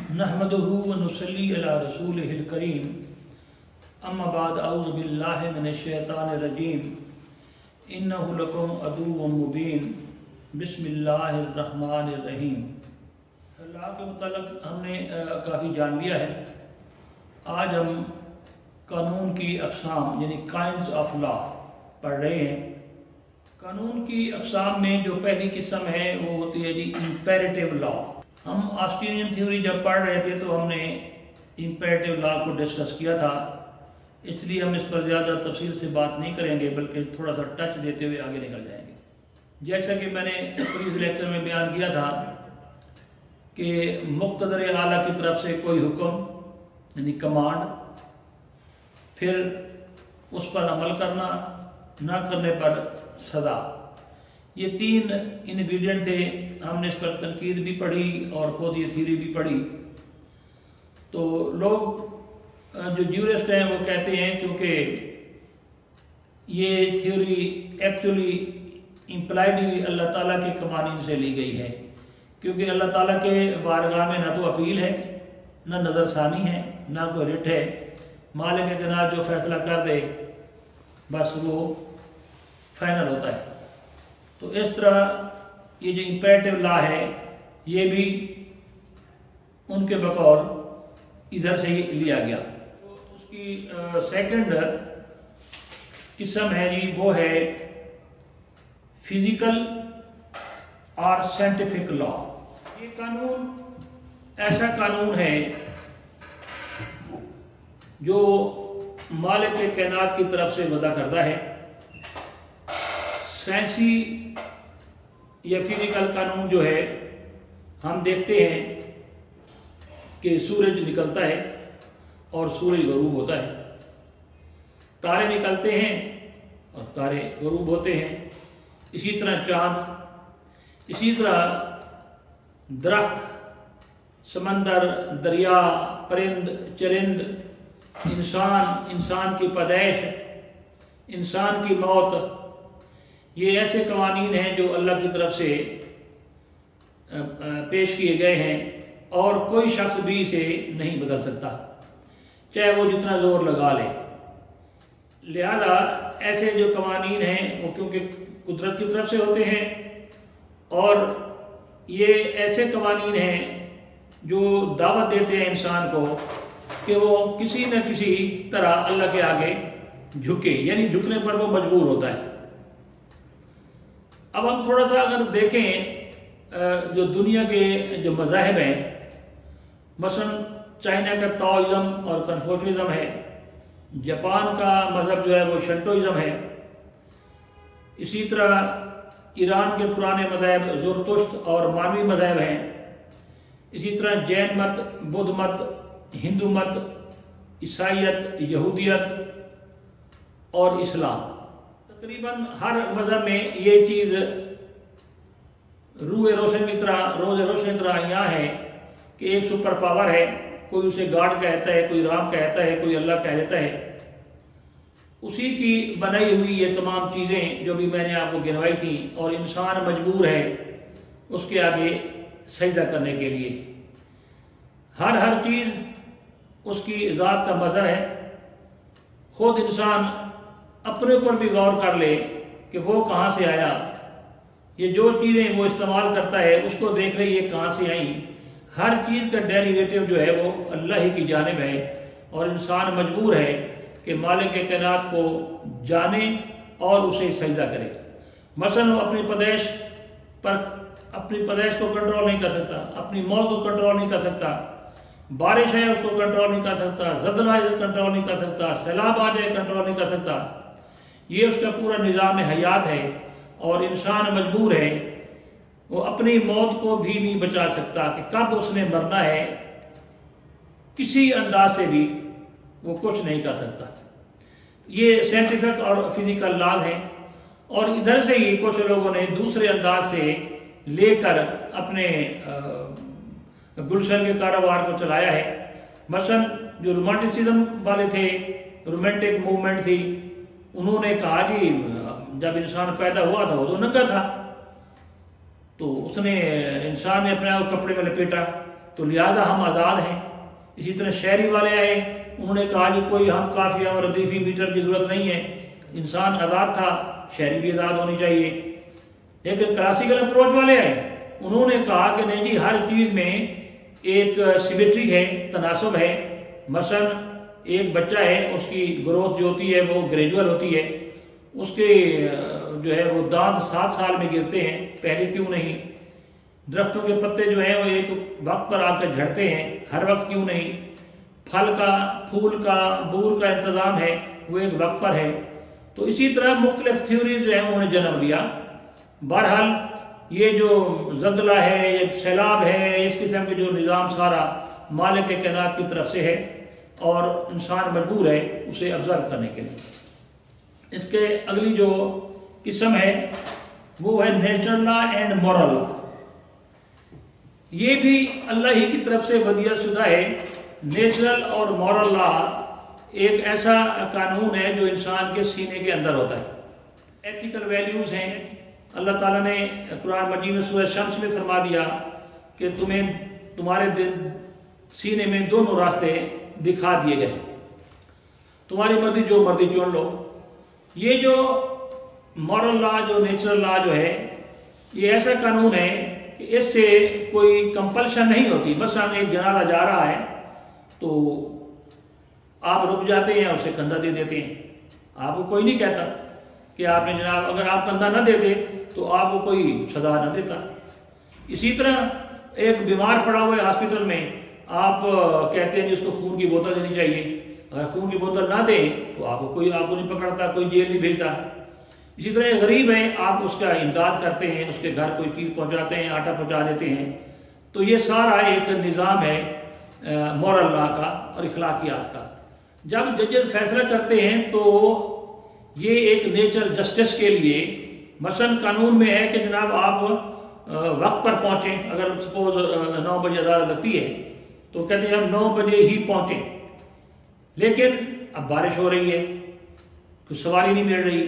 नहमदुहु व नुसल्ली अला रसूलिहिल करीम अम्मा बाद अऊज़ु बिल्लाहि मिनश शैतानिर रजीम इन्नहु लकुम अदुव्वुम मुबीन बिस्मिल्लाहिर रहमानिर रहीम। अल्लाह के मुताल्लिक़ हमने काफ़ी जान लिया है। आज हम कानून की अक़साम यानी काइंड्स ऑफ लॉ पढ़ रहे हैं। कानून की अक़साम में जो पहली किस्म है वो होती है जी इम्पेरेटिव लॉ। हम ऑस्ट्रेलियन थ्योरी जब पढ़ रहे थे तो हमने इम्पेरेटिव लॉ को डिस्कस किया था, इसलिए हम इस पर ज़्यादा तफसील से बात नहीं करेंगे बल्कि थोड़ा सा टच देते हुए आगे निकल जाएंगे। जैसा कि मैंने प्रीवियस लेक्चर में बयान किया था कि मुक़्तदर आला की तरफ से कोई हुक्म यानी कमांड, फिर उस पर अमल करना, ना करने पर सज़ा, ये तीन इंग्रेडिएंट थे। हमने इस पर तनकीद भी पढ़ी और खुद ये थ्योरी भी पढ़ी। तो लोग जो ज्यूरिस्ट हैं वो कहते हैं क्योंकि ये थ्योरी एक्चुअली इम्प्लाइडली अल्लाह ताला के कवानीन से ली गई है, क्योंकि अल्लाह ताला के बारगाह में ना तो अपील है, ना नज़रसानी है, ना कोई रिट है। मालिक जनाब जो फैसला कर दे बस वो फाइनल होता है। तो इस तरह ये जो इम्पेरेटिव लॉ है ये भी उनके बकौल इधर से ही लिया गया। तो उसकी सेकंड किस्म है जी, वो है फिजिकल और साइंटिफिक लॉ। ये कानून ऐसा कानून है जो मालिक के कायनात की तरफ से वज़ा करता है। साइंसी या फिजिकल कानून जो है, हम देखते हैं कि सूरज निकलता है और सूरज गरूब होता है, तारे निकलते हैं और तारे गरूब होते हैं, इसी तरह चांद, इसी तरह दरख्त, समंदर, दरिया, परिंद, चरिंद, इंसान की पैदाइश, इंसान की मौत, ये ऐसे कवानीन हैं जो अल्लाह की तरफ से पेश किए गए हैं और कोई शख्स भी इसे नहीं बदल सकता, चाहे वो जितना जोर लगा ले। लिहाजा ऐसे जो कवानीन हैं वो क्योंकि कुदरत की तरफ से होते हैं और ये ऐसे कवानीन हैं जो दावत देते हैं इंसान को कि वो किसी न किसी तरह अल्लाह के आगे झुके, यानी झुकने पर वो मजबूर होता है। अब हम थोड़ा सा अगर देखें जो दुनिया के जो मज़ाहिब हैं, मसलन चाइना का ताओइज़्म और कन्फ्यूशियज़्म है, जापान का मज़हब जो है वो शंटोइज़्म है, इसी तरह ईरान के पुराने मज़हब ज़ुरतुश्त और मानवी मज़हब हैं, इसी तरह जैन मत, बुद्ध मत, हिंदू मत, ईसाईयत, यहूदियत और इस्लाम। तकरीबन हर मज़हब में ये चीज़ रोज़ रोशन की तरह यहाँ है कि एक सुपर पावर है, कोई उसे गॉड कहता है, कोई राम कहता है, कोई अल्लाह कह देता है। उसी की बनाई हुई ये तमाम चीज़ें जो भी मैंने आपको गिनवाई थी, और इंसान मजबूर है उसके आगे सजदा करने के लिए। हर चीज़ उसकी ज़ात का मज़हर है। खुद इंसान अपने ऊपर भी गौर कर ले कि वो कहाँ से आया, ये जो चीज़ें वो इस्तेमाल करता है उसको देख ले ये कहाँ से आई। हर चीज़ का डेरिवेटिव जो है वो अल्लाह ही की जानिब है और इंसान मजबूर है कि मालिक के कायनात को जाने और उसे सजदा करे। मसलन वो अपनी पैदाइश को कंट्रोल नहीं कर सकता, अपनी मौत को कंट्रोल नहीं कर सकता, बारिश है उसको कंट्रोल नहीं कर सकता, ज़ल्ज़ला है कंट्रोल नहीं कर सकता, सैलाब आ जाए कंट्रोल नहीं कर सकता। ये उसका पूरा निज़ाम हयात है और इंसान मजबूर है, वो अपनी मौत को भी नहीं बचा सकता कि कब उसने मरना है, किसी अंदाज से भी वो कुछ नहीं कर सकता। ये साइंटिफिक और फिजिकल लॉज हैं और इधर से ही कुछ लोगों ने दूसरे अंदाज से लेकर अपने गुलशन के कारोबार को चलाया है। मसलन जो रोमांटिसिज्म वाले थे, रोमांटिक मूवमेंट थी, उन्होंने कहा जी जब इंसान पैदा हुआ था वो तो नंगा था, तो उसने इंसान ने अपने आप कपड़े में लपेटा तो लिहाजा हम आज़ाद हैं। इसी तरह शहरी वाले आए, उन्होंने कहा कि कोई हम काफिया और रदीफी मीटर की ज़रूरत नहीं है, इंसान आज़ाद था, शहरी भी आज़ाद होनी चाहिए। लेकिन क्लासिकल अप्रोच वाले आए, उन्होंने कहा कि नहीं जी, हर चीज़ में एक सिमेट्री है, तनासब है। मसलन एक बच्चा है, उसकी ग्रोथ जो होती है वो ग्रेजुअल होती है, उसके जो है वो दांत 7 साल में गिरते हैं, पहले क्यों नहीं? दरख्तों के पत्ते जो हैं वो एक वक्त पर आकर झड़ते हैं, हर वक्त क्यों नहीं? फल का, फूल का, बूर का इंतज़ाम है, वो एक वक्त पर है। तो इसी तरह मुख्तलिफ थ्योरीज जो है उन्होंने जन्म लिया। बहरहाल ये जो ज़ल्ज़ला है, ये सैलाब है, इस किस्म के जो निज़ाम सारा मालिक कायनात की तरफ से है और इंसान मजबूर है उसे ऑब्जर्व करने के लिए। इसके अगली जो किस्म है वो है natural law and moral law. ये भी अल्लाह ही की तरफ से वदिया शुदा है। नेचुरल और मॉरल लॉ एक ऐसा कानून है जो इंसान के सीने के अंदर होता है। एथिकल वैल्यूज हैं। अल्लाह ताला ने कुरान मजीद में सूरह शम्स में फरमा दिया कि तुम्हें तुम्हारे दिल सीने में दोनों रास्ते दिखा दिए गए, तुम्हारी मर्जी जो मर्जी चुन लो। ये जो मॉरल लॉ, जो नेचुरल लॉ जो है, ये ऐसा कानून है कि इससे कोई कंपल्शन नहीं होती। मसलन एक जनाजा जा रहा है तो आप रुक जाते हैं, उसे कंधा दे देते हैं, आपको कोई नहीं कहता कि आपने जनाब, अगर आप कंधा न देते तो आपको कोई सजा न देता। इसी तरह एक बीमार पड़ा हुआ है हॉस्पिटल में, आप कहते हैं जिसको खून की बोतल देनी चाहिए, अगर खून की बोतल ना दे तो आपको नहीं पकड़ता, कोई जेल नहीं भेजता। इसी तरह एक गरीब है, आप उसका इमदाद करते हैं, उसके घर कोई चीज़ पहुंचाते हैं, आटा पहुंचा देते हैं। तो ये सारा एक निज़ाम है मॉरल लॉ का और इखलाकियात का। जब जजेस फैसला करते हैं तो ये एक नेचर जस्टिस के लिए, मसलन कानून में है कि जनाब आप वक्त पर पहुंचें। अगर सपोज 9 बजे अदालत लगती है तो कहते हैं अब 9 बजे ही पहुंचें, लेकिन अब बारिश हो रही है, कुछ सवारी नहीं मिल रही,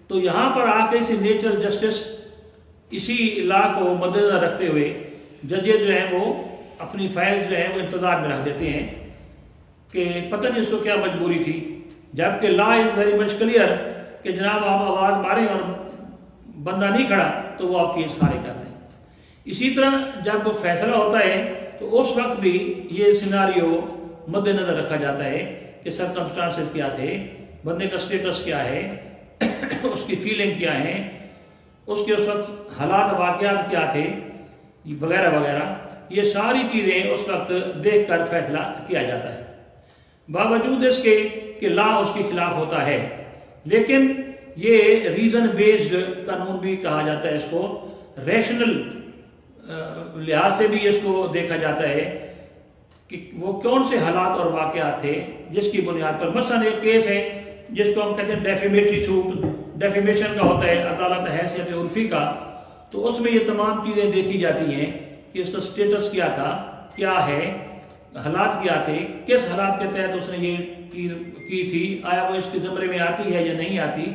तो यहां पर आके इसी नेचर जस्टिस, इसी लॉ को मद्देनजर रखते हुए जजेस जो है वो अपनी फाइल्स जो है वो इंतजार में रख देते हैं कि पता नहीं उसको क्या मजबूरी थी, जबकि law is very much clear कि जनाब आप आवाज मारें और बंदा नहीं खड़ा तो वो आप केस खारिज कर दें। इसी तरह जब फैसला होता है तो उस वक्त भी ये सिनारियो मद्देनजर रखा जाता है कि सर्कमस्टांसेस क्या थे, बंदे का स्टेटस क्या है, उसकी फीलिंग क्या है, उसके उस वक्त हालात वाक़यात क्या थे, वगैरह वगैरह। ये सारी चीज़ें उस वक्त देख कर फैसला किया जाता है। बावजूद इसके कि लॉ उसके खिलाफ होता है, लेकिन ये रीजन बेस्ड कानून भी कहा जाता है इसको। रैशनल लिहाज से भी इसको देखा जाता है कि वो कौन से हालात और वाक़यात थे जिसकी बुनियाद पर, मसलन एक केस है जिसको हम कहते हैं डेफेमेटरी सूट, डेफेमेशन का होता है अदालत हैसियत उर्फी का, तो उसमें ये तमाम चीज़ें देखी जाती हैं कि इसका स्टेटस क्या था, क्या है, हालात क्या थे, किस हालात के तहत उसने ये की थी, आया वो इसके ज़मरे में आती है या नहीं आती।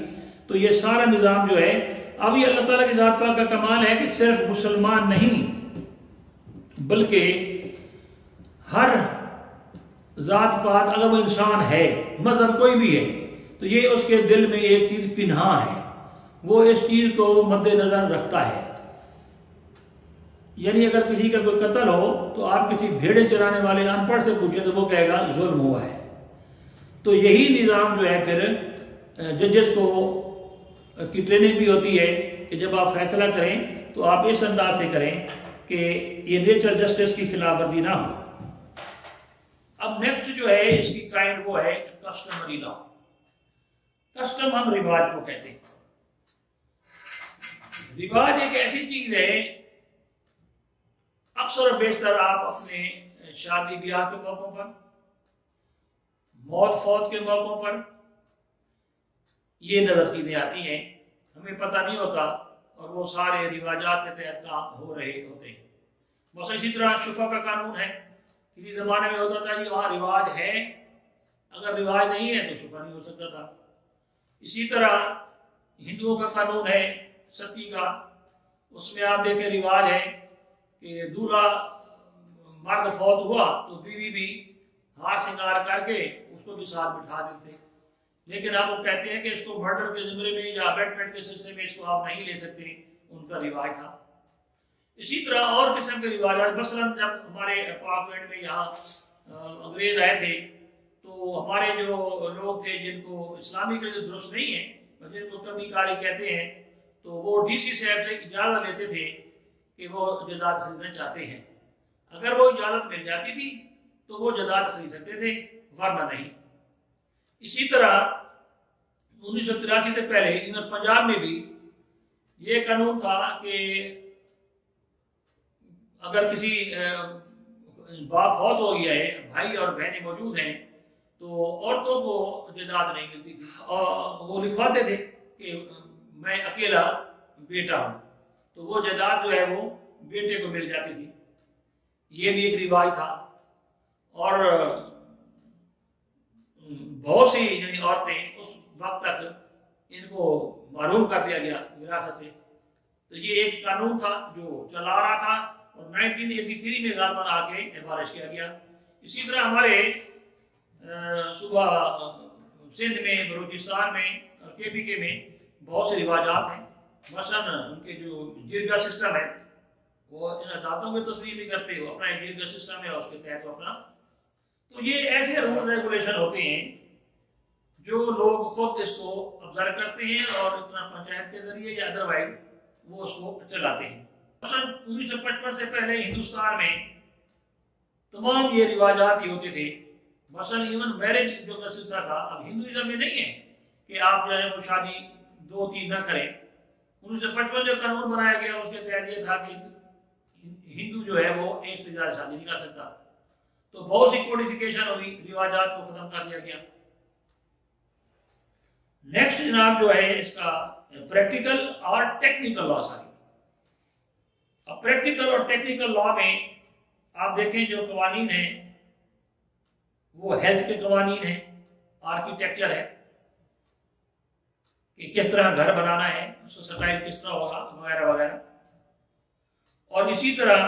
तो ये सारा निज़ाम जो है, अब ये अल्लाह ताला की ज़ात पाक का कमाल है कि सिर्फ मुसलमान नहीं बल्कि हर ज़ात पात, अगर वो इंसान है, मजहब कोई भी है, तो ये उसके दिल में एक चीज़ पिन्हा है, वो इस चीज़ को मद्देनजर रखता है। यानी अगर किसी का कोई कत्ल हो तो आप किसी भेड़े चराने वाले अनपढ़ से पूछे तो वो कहेगा जुल्म हुआ है। तो यही निज़ाम जो है फिर जजेस को की ट्रेनिंग भी होती है कि जब आप फैसला करें तो आप इस अंदाज से करें कि ये नेचर जस्टिस की खिलाफवर्जी ना हो। अब नेक्स्ट जो है इसकी काइंड वो है कस्टमरी लॉ। कस्टम हम रिवाज को कहते हैं। रिवाज एक ऐसी चीज है, अक्सर और बेशतर आप अपने शादी ब्याह के मौकों पर, मौत फौत के मौकों पर ये नजर चीजें आती हैं, हमें पता नहीं होता और वो सारे रिवाजात के तहत काम हो रहे होते हैं। बस इसी तरह शुफा का कानून है, किसी जमाने में होता था कि वहां रिवाज है, अगर रिवाज नहीं है तो शुफा नहीं हो सकता था। इसी तरह हिंदुओं का कानून है सती का, उसमें आप देखें रिवाज है कि दूल्हा मर्द फौत हुआ तो बीवी भी हार श्रृंगार करके उसको भी साथ बिठा देते। लेकिन आप वो कहते हैं कि इसको मर्डर के जुमरे में या अबेटमेंट के सिलसिले में इसको आप नहीं ले सकते, उनका रिवाज था। इसी तरह और किस्म के रिवाज, मसलन जब हमारे पार्लियामेंट में यहाँ अंग्रेज आए थे तो हमारे जो लोग थे जिनको इस्लामी के लिए दुरुस्त नहीं है, जिनको कभी कारी कहते हैं, तो वो डीसी साहब से इजाज़त लेते थे कि वो जायदाद खरीदना चाहते हैं। अगर वो इजाज़त मिल जाती थी तो वो जायदाद खरीद सकते थे, वरना नहीं। इसी तरह 1983 से पहले इधर पंजाब में भी ये कानून था कि अगर किसी बाप फौत हो गया है, भाई और बहनें मौजूद हैं, तो औरतों को जायदाद नहीं मिलती थी और वो लिखवाते थे कि मैं अकेला बेटा हूं, तो वो जायदाद जो है वो बेटे को मिल जाती थी। ये भी एक रिवाज था। और बहुत सी औरतें उस वक्त तक इनको महरूम कर दिया गया विरासत से। तो ये एक कानून था जो चला रहा था और 1983 में गालमन आके एबॉलिश किया गया। इसी तरह हमारे सुबह सिंध में, बलूचिस्तान में, KPK में बहुत से रिवाजात हैं। मसलन उनके जो जिरगा सिस्टम है वो इन अदालतों में तस्लीम नहीं करते, वो अपना एक जिरगा सिस्टम है उसके तहत वो अपना। तो ये ऐसे रूल रेगुलेशन होते हैं जो लोग खुद इसको ऑब्जर्व करते हैं और इतना पंचायत के जरिए या अदरवाइज वो उसको चलाते हैं। मसलन 1955 से पहले हिंदुस्तान में तमाम ये रिवाजात ही होते थे। मसलन इवन मैरिज जो का सिलसिला था, अब हिंदुइज्म में नहीं है कि आप जो है वो शादी 2-3 न करें। 1955 जो कानून बनाया गया उसके तहत ये था कि हिंदू जो है वो एक से ज्यादा शादी नहीं कर सकता। तो बहुत सी कोडिफिकेशन हुई, रिवाजात को खत्म कर दिया गया। नेक्स्ट जनाब जो है इसका प्रैक्टिकल और टेक्निकल लॉ सारी। अब प्रैक्टिकल और टेक्निकल लॉ में आप देखें जो कवानीन है वो हेल्थ के कवानीन है, आर्किटेक्चर है कि किस तरह घर बनाना है, उसका स्टाइल किस तरह होगा वगैरह वगैरह। और इसी तरह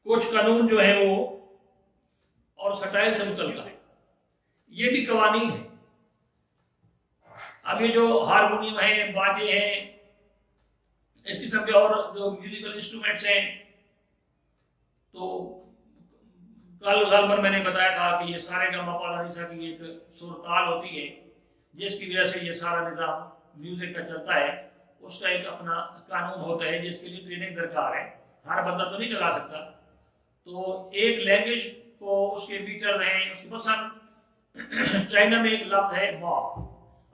कुछ कानून जो है वो और स्टाइल से मुतल्लिक़ है, ये भी कवानीन है। अब ये जो हारमोनियम है, बाजे हैं, इस किस्म के और जो म्यूजिकल इंस्ट्रूमेंट्स हैं, तो कल गलबन मैंने बताया था कि ये सारे गामा पा धा नी सा की एक सुर ताल होती है जिसकी वजह से ये सारा निज़ाम म्यूजिक का चलता है। उसका एक अपना कानून होता है जिसके लिए ट्रेनिंग दरकार है, हर बंदा तो नहीं चला सकता। तो एक लैंग्वेज को उसके मीटर हैं, उसके बस चाइना में एक लफ्ज है मॉ,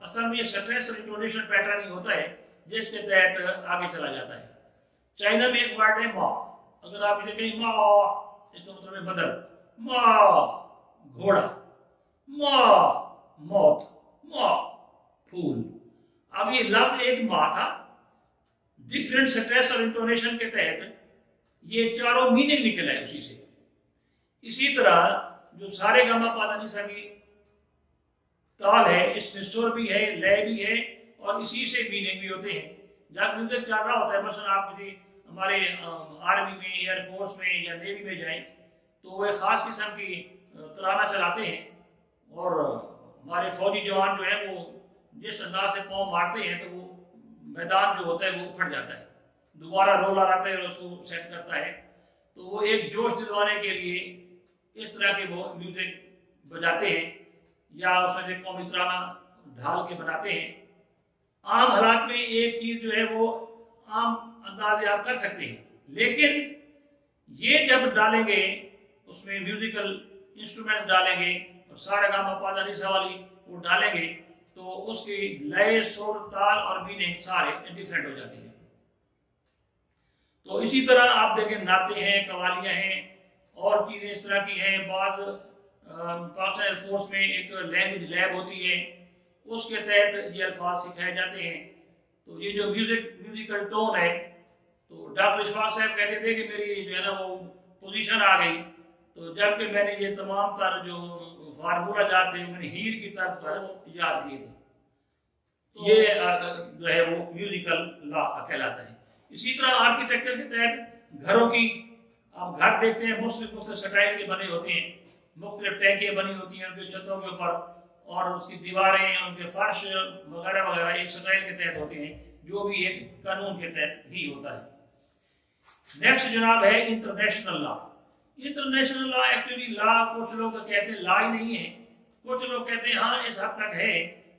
असल में ये स्ट्रेस इंटोनेशन पैटर्न ही होता है जिसके तहत आगे चला जाता है। चाइना में एक वर्ड है मॉ, अगर आप इसे कहीं मॉ, इसका मतलब है बदल, मॉ घोड़ा, मॉ मौत, मॉ फूल। अब ये लफ्ज एक मॉ था, डिफरेंट स्ट्रेस और इंटोनेशन के तहत ये चारों मीनिंग निकल आए उसी से। इसी तरह जो सारे गामा पा धा नी सा की ताल है, इसमें सुर भी है, लय भी है और इसी से मीनिंग भी होते हैं। जब म्यूजिक चल रहा होता है, मसलन आप किसी हमारे आर्मी में, एयरफोर्स में या नेवी में जाएं तो वो एक खास किस्म की तराना चलाते हैं और हमारे फौजी जवान जो है वो जिस अंदाज से पाँव मारते हैं तो वो मैदान जो होता है वो उखड़ जाता है, दोबारा रोलर आता है और उसको सेट करता है। तो वो एक जोश दिलवाने के लिए इस तरह के वो म्यूजिक बजाते हैं या उसमें से कौमी तराना ढाल के बनाते हैं। आम हालात में एक चीज जो है वो आम अंदाजे आप कर सकते हैं, लेकिन ये जब डालेंगे उसमें म्यूजिकल इंस्ट्रूमेंट्स डालेंगे और सारा गामा पा धा नी सा वाली वो डालेंगे तो उसकी लय, सुर, ताल और मीनिंग सारे डिफरेंट हो जाते हैं। तो इसी तरह आप देखें नाते हैं, कवालियां हैं और चीजें इस तरह की हैं। बाद पाकिस्तान एयरफोर्स में एक लैंग्वेज लैब होती है, उसके तहत ये अल्फाज सिखाए जाते हैं। तो ये जो म्यूजिकल टोन है, तो डॉक्टर इशफाक साहब कहते थे कि मेरी जो है ना वो पोजीशन आ गई, तो जबकि मैंने ये तमाम तर जो फार्मूला याद थे मैंने हीर की तर्ज पर याद किए थे। तो ये जो है वो म्यूजिकल लॉ कहलाता है। इसी तरह आर्किटेक्चर के तहत घरों की आप घर देखते हैं मुख्तलिफ स्टाइल के बने होते हैं, मुख्तलिफ टैंकियाँ बनी होती हैं उनके छतों के ऊपर, और उसकी दीवारें, उनके फर्श वगैरह वगैरह एक स्टाइल के तहत होते हैं, जो भी एक कानून के तहत ही होता है। नेक्स्ट जनाब है international law. International law actually law कुछ लोग कहते हैं लॉ ही नहीं है, कुछ लोग कहते हैं हाँ इस हद तक है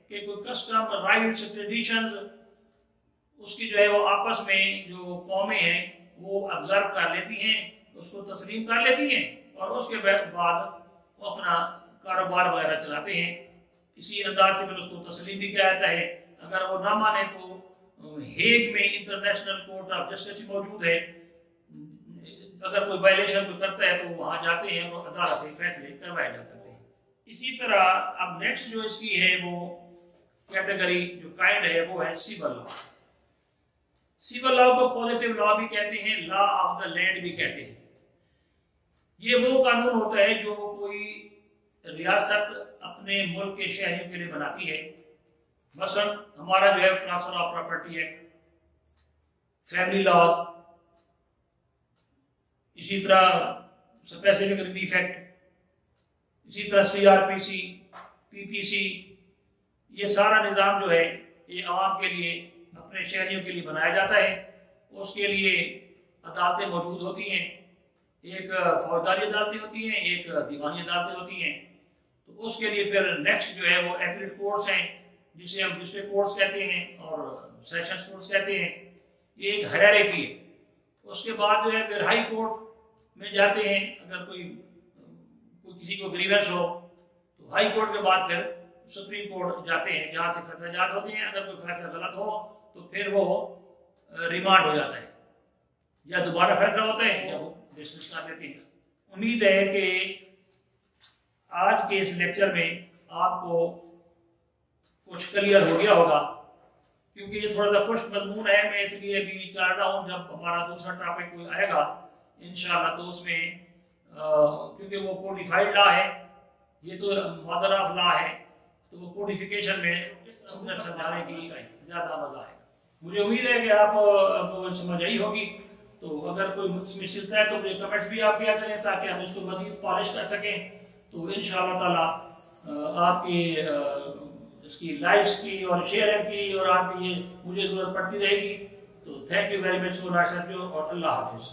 कि कोई कस्टम, राइट्स, ट्रेडिशंस उसकी जो है वो आपस में जो कौमें हैं वो ऑब्जर्व कर लेती हैं, उसको तस्लीम कर लेती हैं, और उसके बाद वो अपना कारोबार वगैरह चलाते हैं। इसी अंदाज से फिर उसको तस्लीम भी किया जाता है। अगर वो ना माने तो हेग में इंटरनेशनल कोर्ट ऑफ जस्टिस मौजूद है, अगर कोई वायलेशन कोई करता है तो वहां जाते हैं और अदालत से फैसले करवाए जा सकते हैं। इसी तरह अब नेक्स्ट जो इसकी है वो कैटेगरी जो काइंड है वो है सिविल लॉ। सिविल लॉ को पॉजिटिव लॉ भी कहते हैं, लॉ ऑफ द लैंड भी कहते हैं। ये वो कानून होता है जो कोई रियासत अपने मुल्क के शहरियों के लिए बनाती है। मसलन हमारा जो है transfer of property act, family laws, इसी तरह स्पेसिफिक रिलीफ एक्ट, इसी तरह CRPC, PPC, ये सारा निज़ाम जो है ये आवाम के लिए, अपने शहरियों के लिए बनाया जाता है। उसके लिए अदालतें मौजूद होती हैं, एक फौजदारी अदालतें होती हैं, एक दीवानी अदालतें होती हैं। तो उसके लिए फिर नेक्स्ट जो है वो एपीलेट कोर्ट्स हैं, जिसे हम डिस्ट्रिक्ट कोर्ट्स कहते हैं और सेशंस कोर्ट्स कहते हैं। ये एक हायरार्की है। उसके बाद जो है फिर हाई कोर्ट में जाते हैं। अगर कोई किसी को ग्रीवेंस हो तो हाई कोर्ट के बाद फिर सुप्रीम कोर्ट जाते हैं, जहाँ से फैसला जात होते हैं। अगर कोई फैसला गलत हो तो फिर वो रिमांड हो जाता है, या दोबारा फैसला होता है या वो डिसमिस कर देते हैं। उम्मीद है कि आज के इस लेक्चर में आपको कुछ क्लियर हो गया होगा, क्योंकि ये थोड़ा सा खुश्क मजमून है। मैं इसलिए भी चाह रहा हूँ जब हमारा दूसरा टॉपिक कोई आएगा इंशाल्लाह तो उसमें क्योंकि वो कोडिफाइड लॉ है, ये तो मदर ऑफ लॉ है, तो वो कोडिफिकेशन में समझाने की ज़्यादा मजा आएगा। मुझे उम्मीद है कि आप समझ आई होगी। तो अगर कोई मिलता है तो मुझे कमेंट्स भी आप किया करें ताकि हम इसको मजीद पॉलिश कर सकें। तो इंशाअल्लाह ताला आपकी इसकी लाइक्स की और शेयरिंग की और आपकी ये मुझे ज़रूरत पड़ती रहेगी। तो thank you very much for और अल्लाह हाफिज़।